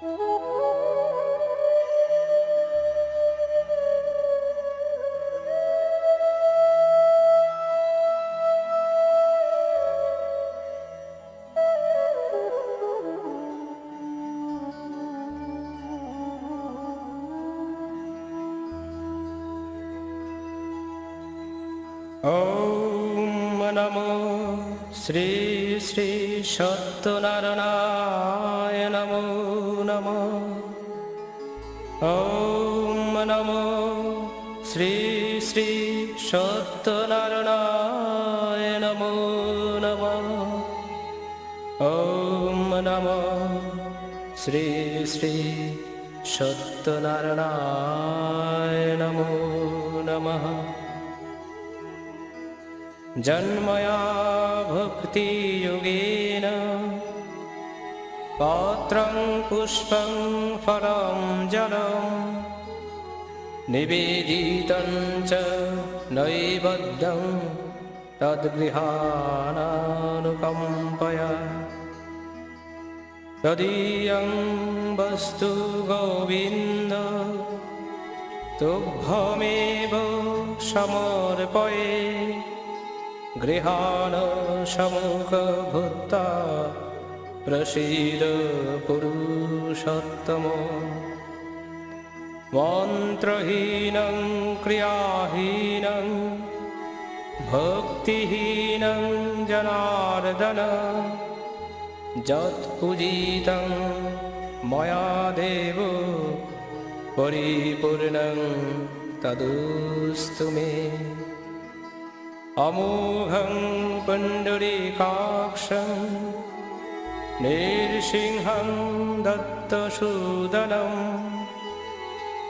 ओम नमो श्री श्री सत्यनारायणाय नमो नमः। ओम नमो श्री श्री सत्यनारायणाय नमो नमः। ओम नमो श्री श्री सत्यनारायणाय नमो नमः। जन्मया भक्ति योगेन पात्रं पुष्पं फलं जलं निवेदितं च नैवेद्यं तद्गृहाणानुकम्पया तदीयं वस्तु गोविन्द तुभ्यमेव समर्पये। गृहाण सम्मुखभूता प्रसीद पुरुषोत्तम। मन्त्रहीनं क्रियाहीनं भक्तिहीनं जनार्दन यत्पूजितं मया देव परिपूर्णं तदस्तु मे। अमोघं पुण्डरीकाक्षं नृसिंहं दत्तसूदनं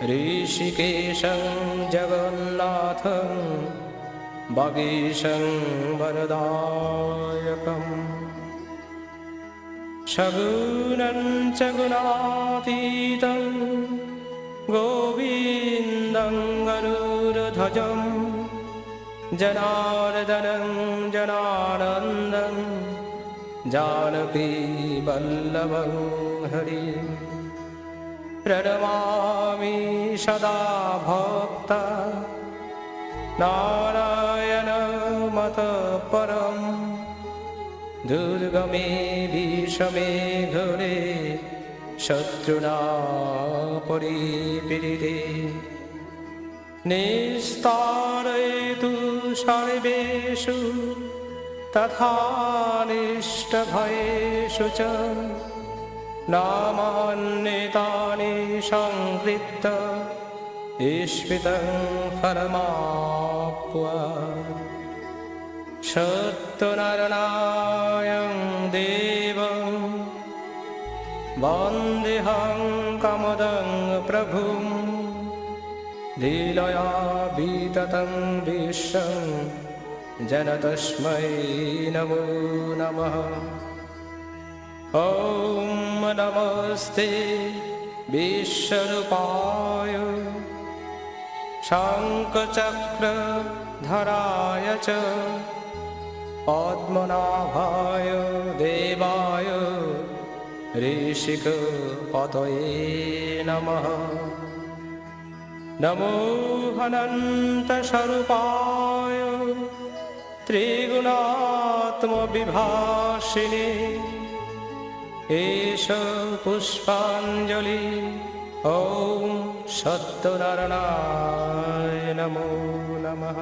ऋषिकेशं जगन्नाथं वागीशं वरदायकम्। सगुणं च गुणातीतं गोविन्दं गरुडध्वजम् जनार्दनं जनानन्दं जानकी वल्लभं हरिं। प्रणमामि सदा भक्ता नारायणमतः परं। दुर्गमे विषमे घोरे शत्रुना परिपीडिते निस्तारयतु सर्वेषु तथानिष्टभयेषु च। नामान्येतानि संकृत्य ईश्वितं फलमाप्नुयात्। सत्यनारायणं देवं वन्देऽहं कामदं प्रभुं। लीलया विततं विश्वं जन तस्मै नमो नमः। ॐ नमस्ते विश्वरूपाय शङ्खचक्रधराय च पद्मनाभाय देवाय ऋषिकपतये नमः। नमो अनन्तस्वरूपाय त्रिगुणात्मविभासिने। एष पुष्पाञ्जलि ॐ सत्यनारायणाय नमो नमः।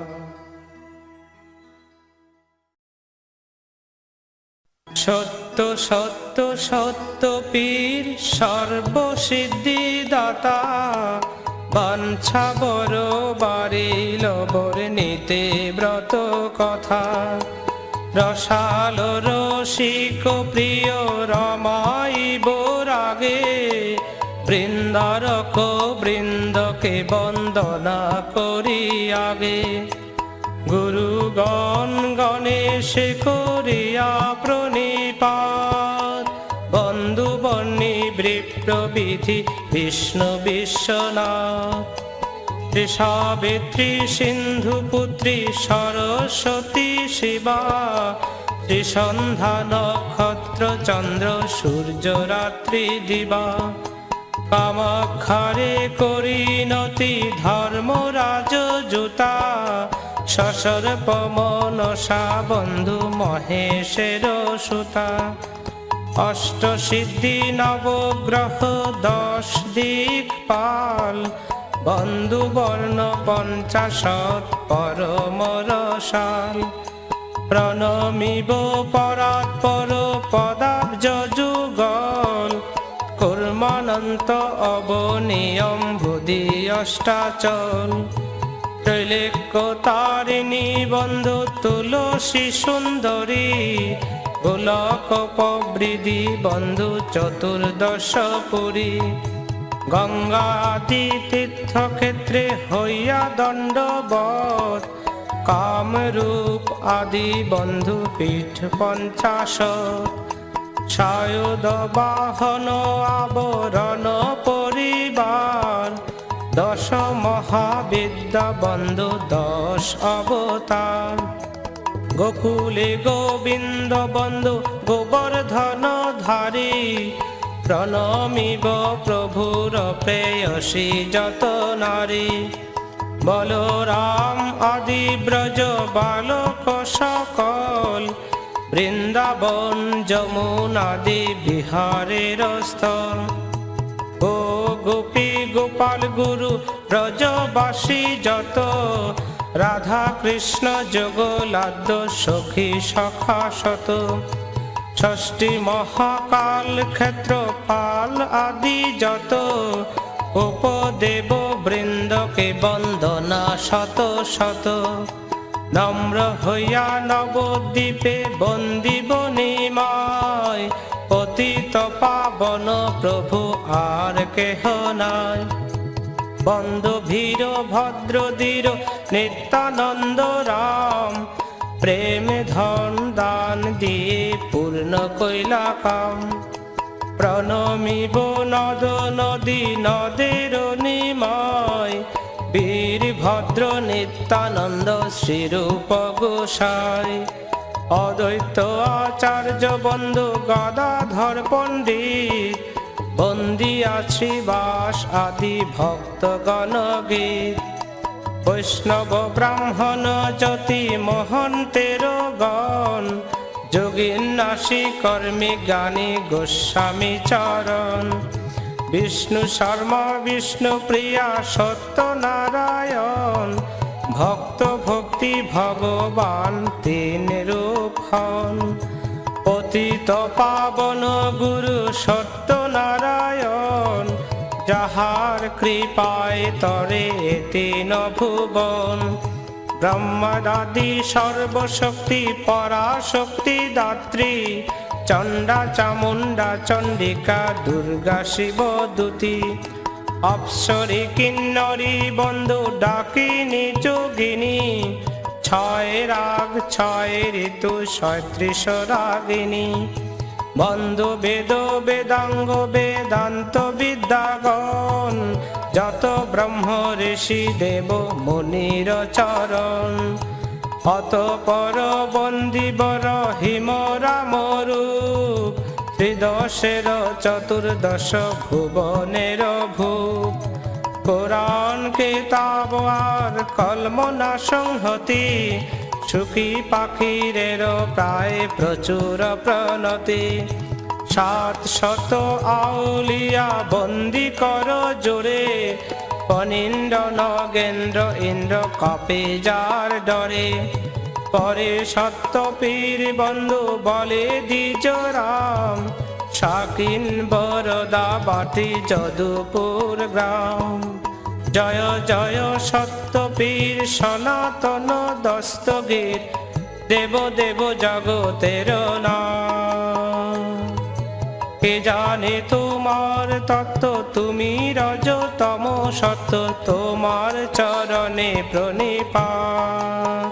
सत्य सत्य सत्य पीर सर्वसिद्धिदाता বাঞ্ছা বড় বাড়িল বর্ণিতে ব্রত কথা। রসাল রসিক প্রিয় রমাইব রাগে বৃন্দারক বৃন্দকে বন্দনা করি আগে। গুরুগণ গণেশ করিয়া প্রণিপাত বন্ধু বর্ণী বিপ্রবিধি বিষ্ণু বিশ্বনাথ। ত্রিসাবিত্রী সিন্ধুপুত্রী সরস্বতী শিবা। ত্রিসন্ধ্যা নক্ষত্র চন্দ্র সূর্য রাত্রি দিবা। কামাক্ষারে করিনতি ধর্মরাজ জুতা সসর্প মনসা বন্ধু মহেশের সুতা অষ্টসিদ্ধি নবগ্রহ 10 দিকপাল বন্ধু বর্ণ 50 পরম রসাল প্রণমিব পরাৎপর পদাব্জ যুগল কুর্মানন্ত অবনিয়ম বুধি অষ্টাচল ত্রৈলোক্য তারিণী বন্ধু তুলসী সুন্দরী গোলক প্রবৃদ্ধি বন্ধু 14 পুরী গঙ্গা আদি তীর্থক্ষেত্রে হইয়া দণ্ডবৎ কামরূপ আদি বন্ধু পীঠ 50 সায়ুধ বাহন আবরণ পরিবার 10 মহাবিদ্যা বন্ধু 10 অবতার গোকুলে গোবিন্দ বন্ধু গোবর্ধন ধারী প্রণমিব প্রভুর প্রেয়সী যত নারী বলরাম আদি ব্রজ বালক সকল বৃন্দাবন যমুনাদি বিহারের স্থল ও গোপী গোপাল গুরু ব্রজবাসী যত রাধা কৃষ্ণ যোগলাদ্য সখী সখা শত ষষ্ঠী মহাকাল ক্ষেত্রপাল আদি যত উপদেব বৃন্দকে বন্দনা শত শত নম্র হইয়া নবদ্বীপে বন্দিব নিমায় পতিত পাবন প্রভু আর কেহ নাই বন্ধু ভীর ভদ্র দীর নিত্যানন্দ রাম প্রেম ধন দান দিয়ে পূর্ণ কইলা কাম প্রণমিব নদ নদী নদের নিমায় বীরভদ্র নিত্যানন্দ শ্রীরূপ গোসাই অদ্বৈত আচার্য বন্ধু গদাধর পণ্ডিত বন্দিয়াছি বাস আদি ভক্তগণ গীত বৈষ্ণব ব্রাহ্মণ জ্যোতি মহন্তের গণ যোগিন্নাসী কর্মী জ্ঞানী গোস্বামী চরণ বিষ্ণু শর্মা বিষ্ণু প্রিয়া সত্যনারায়ণ ভক্ত ভক্তি ভগবান 3 রূপ হন পতিত পাবন গুরু সত্যনারায়ণ যাহার কৃপায় তরে 3 ভুবন ব্রহ্মাদি সর্বশক্তি পরাশক্তি দাত্রী চণ্ডা চামুণ্ডা চণ্ডিকা দুর্গা শিব দূতী অপ্সরী কিন্নরী বন্ধু ডাকিনী যোগিনী 6 রাগ 6 ঋতু 37 রাগিনী বন্ধু বেদ বেদাঙ্গ বেদান্ত বিদ্যাগণ যত ব্রহ্ম ঋষি দেব মুনির চরণ অতঃপর বন্দিবর হিম রাম রূপ ত্রিদশের 14 ভুবনের ভূপ কোরআন কেতাব আর কলমনা সংহতি সুখী পাখিরের প্রায় প্রচুর প্রণতি 700 আউলিয়া বন্দি কর জোরে পনিন্দ্র নগেন্দ্র ইন্দ্র কাপে যার ডরে পরে সত্য পীর বন্ধু বলে দ্বিজ রাম শাকিন বরদা বাটি যদুপুর গ্রাম জয় জয় সত্য পীর সনাতন দস্তগীর দেব দেব জগতের নাম কে জানে তোমার তত্ত্ব তুমি রজতম সত্য তোমার চরণে প্রণিপাত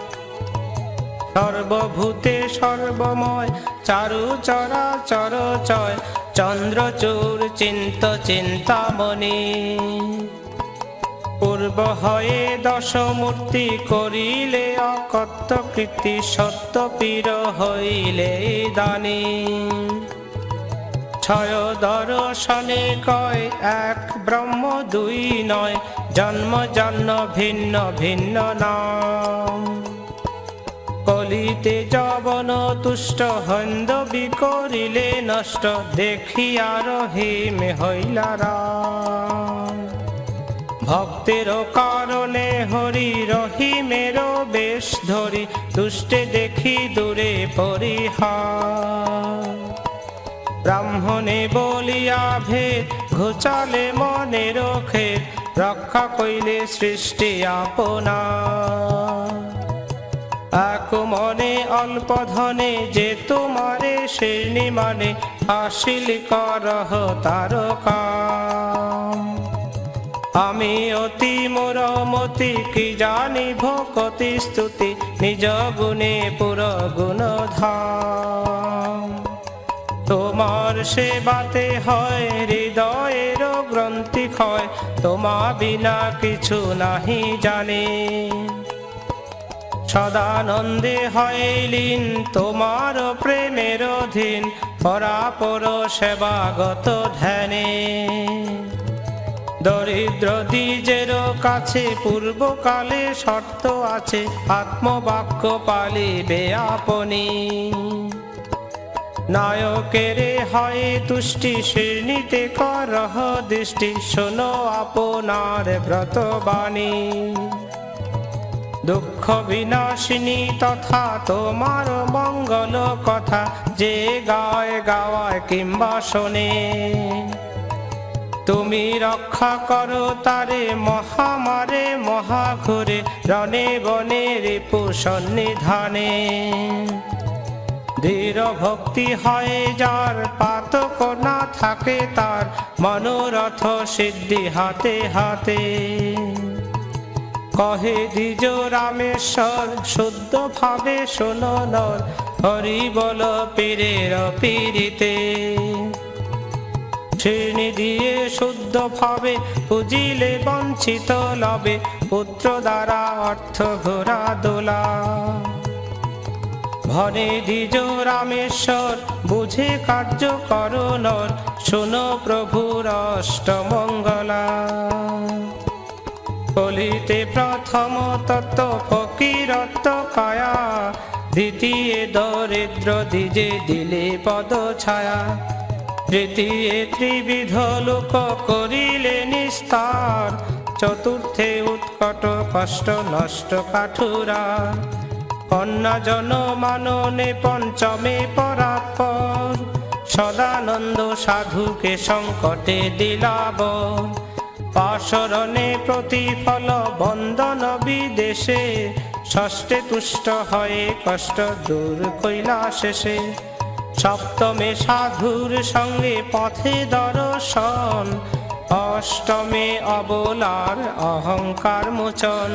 সর্বভূতে সর্বময় চারু চরাচর চয় চন্দ্রচূড় চিন্ত চিন্তামণি পূর্ব হয়ে 10 মূর্তি করিলে অকথ্য কীর্তি সত্য পীর হইলে দানী 6 দর্শনে কয় এক ব্রহ্ম দুই নয়, জন্ম জন্ম ভিন্ন ভিন্ন নাম। কলিতে যবন তুষ্ট হৈন্দবী করিলে নষ্ট, দেখিয়া রহিম হইলা রাম। ভক্তের কারণে হরি রহিমের বেশ ধরি, দুষ্টে দেখি দূরে পরিহার। ব্রাহ্মণে বলিয়া ভেদ, ঘুচালে মনের খেদ, রক্ষা কইলে সৃষ্টি আপনার। এক মনে অল্প ধনে যে তোমারে শ্রেণী মানে, হাসিল করহ তার কাম। আমি অতি মোরমতি কি জানি ভকতি স্তুতি, নিজ গুণে পুর গুণ ধাম। তোমার সেবাতে হয় হৃদয়ের গ্রন্থি ক্ষয়, তোমা বিনা কিছু নাহি জানে। সদানন্দে হয় লীন তোমার প্রেমের অধীন, পরাপর সেবাগত ধ্যানে। দরিদ্র দ্বিজের কাছে পূর্বকালে শর্ত আছে, আত্মবাক্য পালিবে আপনি। নায়কেরে হয় তুষ্টি, শ্রেণীতে করহ দৃষ্টি, শোনো আপনার ব্রতবাণী। দুঃখ বিনাশিনী তথা তোমার মঙ্গল কথা, যে গায় গাওয়ায় কিংবা শোনে। তুমি রক্ষা করো তারে মহামারে মহাঘুরে, রণে বনে রিপু সন্নিধানে। দৃঢ় ভক্তি হয় যার, পাতক না থাকে তার, মনোরথ সিদ্ধি হাতে হাতে। কহে দ্বিজ রামেশ্বর শুদ্ধ ভাবে শোনো নর, হরি বল পীরের পীড়িতে। শ্রেণী দিয়ে শুদ্ধ ভাবে পুজিলে বঞ্চিত লবে, পুত্র দ্বারা অর্থ ঘোরা দোলা। ভনে দ্বিজ রামেশ্বর বুঝে কার্য করো নর, শোনো প্রভুর অষ্টমঙ্গলা। কলিতে প্রথম তত্ত্ব ফকিরত্ব কায়া, দ্বিতীয় দরিদ্র দ্বিজে দিলে পদ ছায়া। তৃতীয় ত্রিবিধ লোক করিলে নিস্তার, চতুর্থে উৎকট কষ্ট নষ্ট কাঠুরা। কন্যা জন মাননে পঞ্চমে পরাৎপর, সদানন্দ সাধুকে সংকটে দিলাব। পাশরণে প্রতিফল বন্দন বিদেশে, ষষ্ঠে তুষ্ট হয়ে কষ্ট দূর কইলা শেষে। সপ্তমে সাধুর সঙ্গে পথে দর্শন, অষ্টমে অবলার অহংকার মোচন।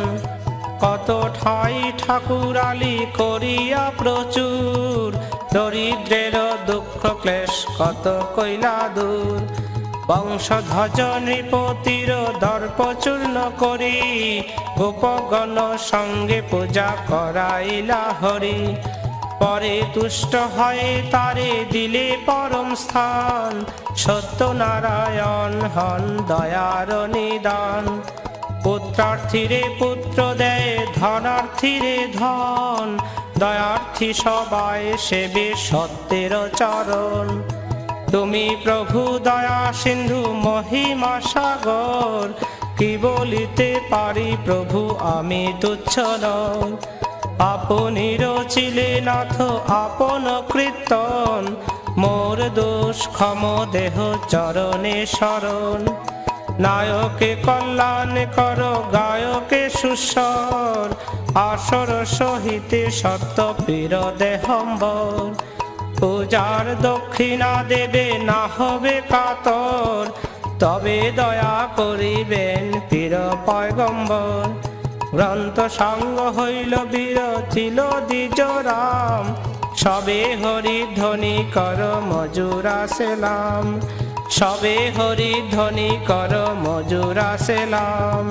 কত ঠাই ঠাকুরালি করিয়া প্রচুর, দরিদ্রের দুঃখ ক্লেশ কত কইলা দূর। বংশধ্বজ নৃপতির দর্প চূর্ণ করি, গোপগণ সঙ্গে পূজা করাইলা হরি। পরে তুষ্ট হয়ে তারে দিলে পরম স্থান, সত্যনারায়ণ হন দয়ার নিদান। পুত্রার্থীরে পুত্র দেয় ধনার্থীরে ধন, দয়ার্থী সবাই সেবে সত্যের চরণ। তুমি প্রভু দয়া সিন্ধু মহিমা সাগর, কি বলিতে পারি প্রভু আমি তুচ্ছ নই। আপনি রচিলে নাথ আপন কীর্তন, মোর দোষ ক্ষম দেহ চরণে শরণ। নায়কে কল্যাণ কর গায়কে সুস্বর, আসর সহিতে সত্য পীর দেহম্বর। পূজার দক্ষিণা দেবে না হবে কাতর, তবে দয়া করিবেন পীর পয়গম্বর। গ্রন্থ সাঙ্গ হইল বীর ছিল দ্বিজ রাম, সবে হরি ধ্বনি কর মজুরা সেলাম। সবে হরি ধ্বনি কর মজুরা সেলাম,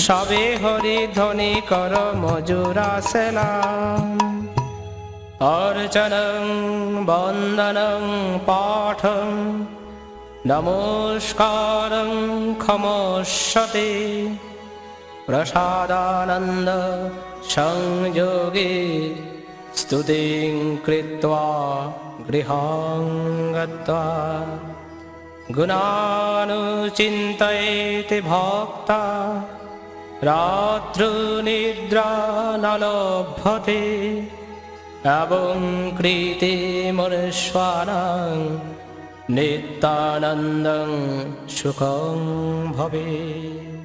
সবে হরি ধ্বনি কর মজুরা সেলাম। অর্চনং বন্দনং পাঠং নমস্কারং ক্ষমস্যতে প্রসাদানন্দ সংযোগে স্তুতিং কৃত্বা গৃহং গত্বা গুণানুচিন্তয়েতে ভক্তা রাত্রিনিদ্রা ন লভ্যতে এবং কৃতে মনুষ্যানাং নিত্যানন্দং সুখং ভবেৎ।